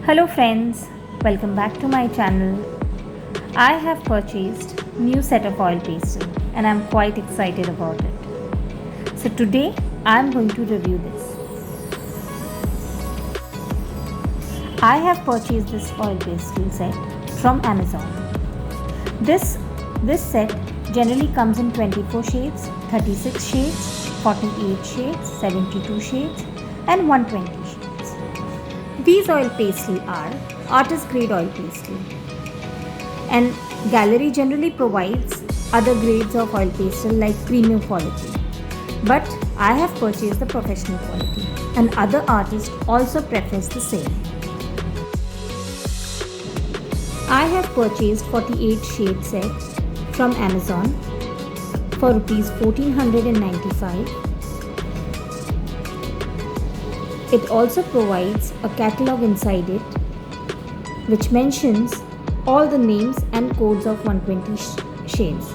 Hello friends, welcome back to my channel. I have purchased new set of oil pastel and I'm quite excited about it. So today I'm going to review this. I have purchased this oil pastel set from Amazon. This set generally comes in 24 shades, 36 shades, 48 shades, 72 shades and 120 shades. These oil pastel are artist grade oil pastel, and Gallery generally provides other grades of oil pastel like premium quality, but I have purchased the professional quality and other artists also prefers the same. I have purchased 48 shade set from Amazon for rupees 1495. It also provides a catalog inside it which mentions all the names and codes of 120 shades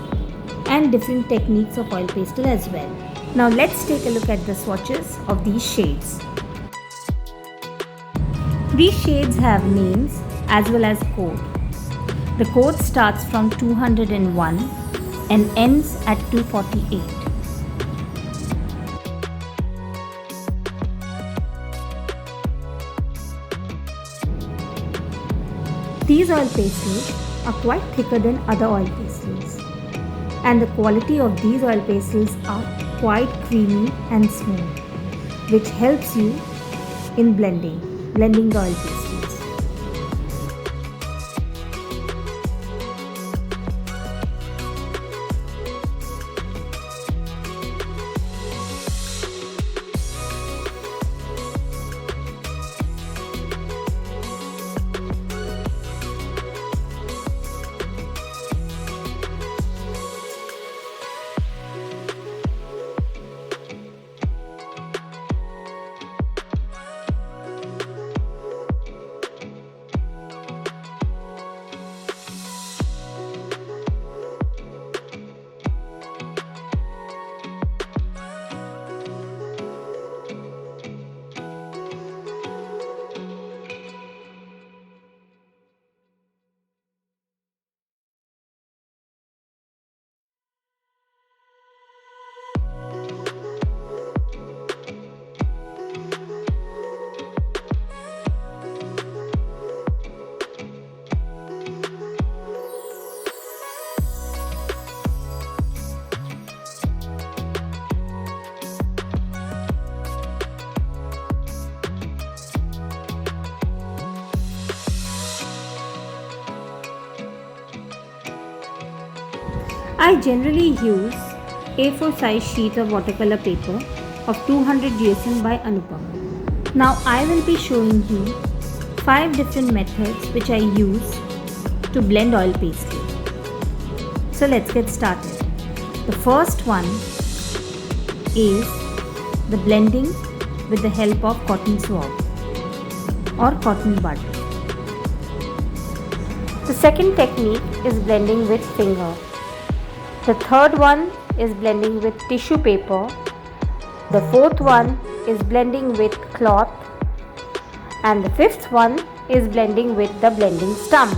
and different techniques of oil pastel as well. Now let's take a look at the swatches of these shades. These shades have names as well as code. The code starts from 201 and ends at 248. These oil pastels are quite thicker than other oil pastels, and the quality of these oil pastels are quite creamy and smooth, which helps you in blending the oil pastels. I generally use A4 size sheets of watercolor paper of 200 GSM by Anupam. Now I will be showing you 5 different methods which I use to blend oil pastel. So let's get started. The first one is the blending with the help of cotton swab or cotton bud. The second technique is blending with finger. The third one is blending with tissue paper. The fourth one is blending with cloth. And the fifth one is blending with the blending stump.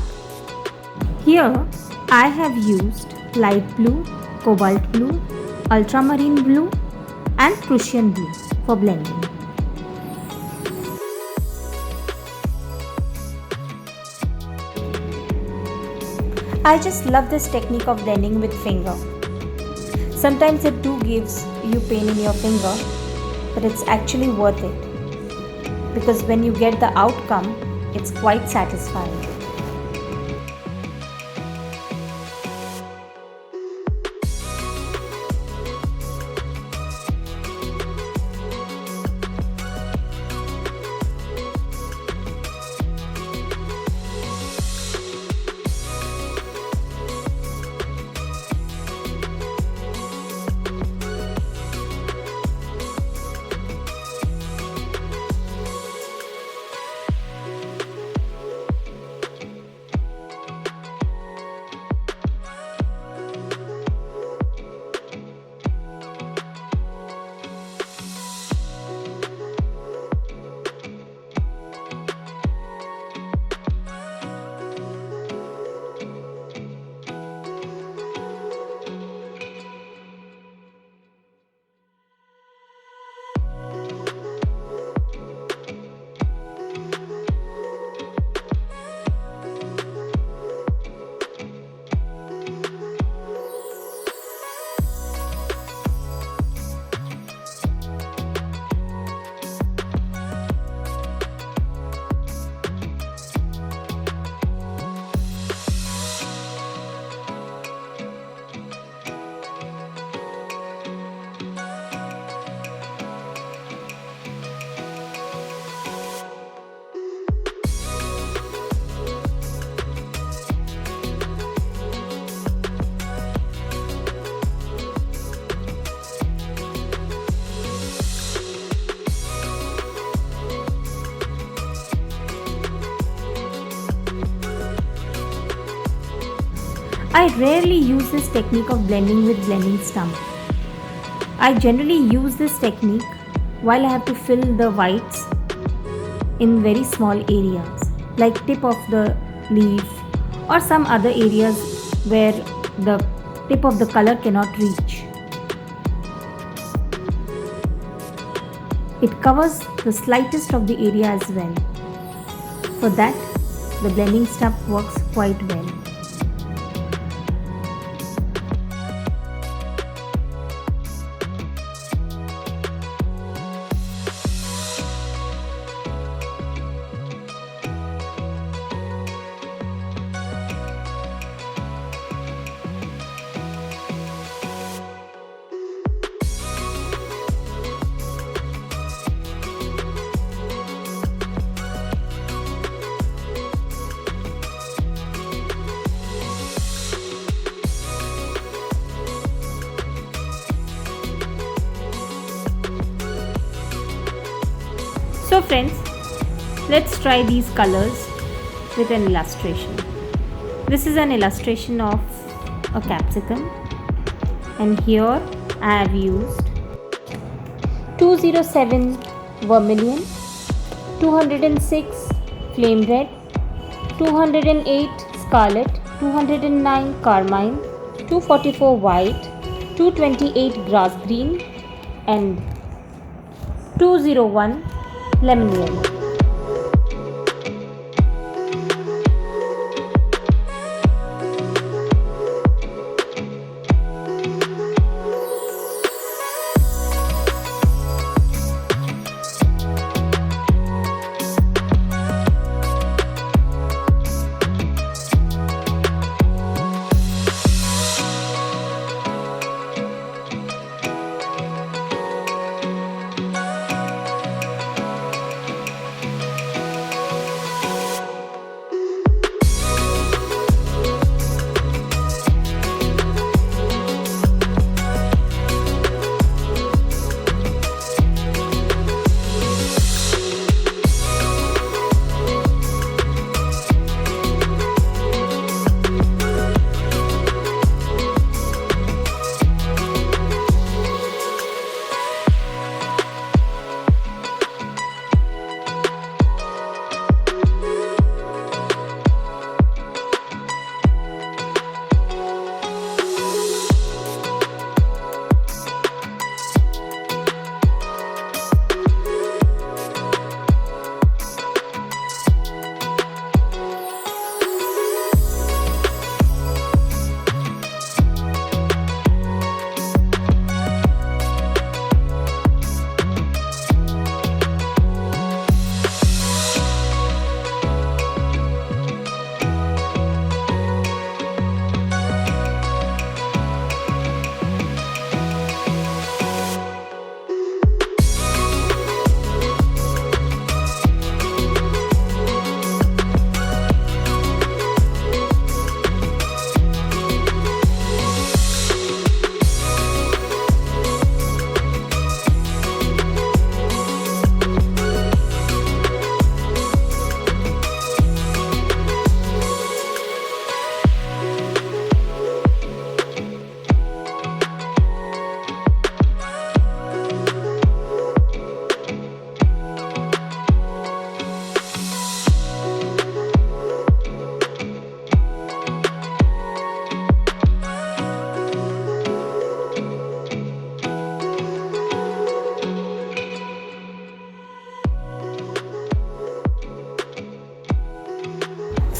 Here I have used light blue, cobalt blue, ultramarine blue and Prussian blue for blending. I just love this technique of blending with finger. Sometimes it too gives you pain in your finger, but it's actually worth it because when you get the outcome, it's quite satisfying. I rarely use this technique of blending with blending stump. I generally use this technique while I have to fill the whites in very small areas like tip of the leaf or some other areas where the tip of the color cannot reach. It covers the slightest of the area as well. For that, the blending stump works quite well. So friends, let's try these colors with an illustration. This is an illustration of a capsicum, and here I have used 207 vermilion, 206 flame red, 208 scarlet, 209 carmine, 244 white, 228 grass green and 201 lemon yellow.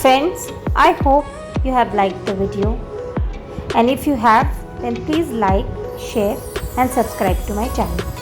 Friends, I hope you have liked the video, and if you have, then please like, share and subscribe to my channel.